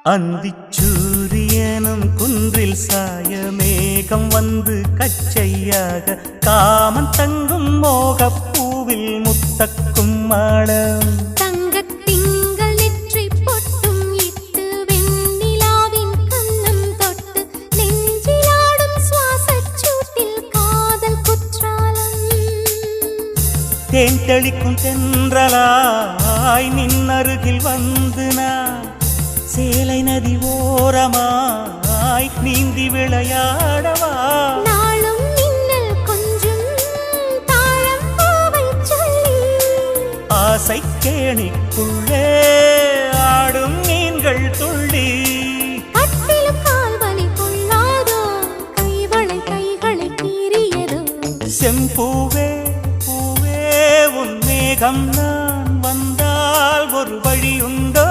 அந்திச்சூரியனும் குன்றில் சாய மேகம் வந்து கச்சையாக காமன் தங்கும் மோகப்பூவில் முத்தக்கும் மாடம் தங்கத்திங்கள் நெற்றி பொட்டும் இட்டு வெண்ணிலாவின் கண்ணம் தொட்டு நெஞ்சிலாடும் சுவாசச் சூட்டில் காதல் குற்றாலம் தேன் தெளிக்கும் தென்றலாய் நின்னருகில் வந்து நான் சேலை நதி ஓரமாய் நீந்தி விளையாடவா நாளும் மின்னல் கொஞ்சம் தாழம் பூவை சொல்லி ஆசை கேணிக்குள்ளே ஆடும் மீன்கள் துள்ளி கட்டிலும் கால்வலி கொள்ளாதோ கைவளை கைகளை கீறியதோ செம்பூவே பூவே உன் மேகம் நான் வந்தால் ஒரு வழியுண்டோ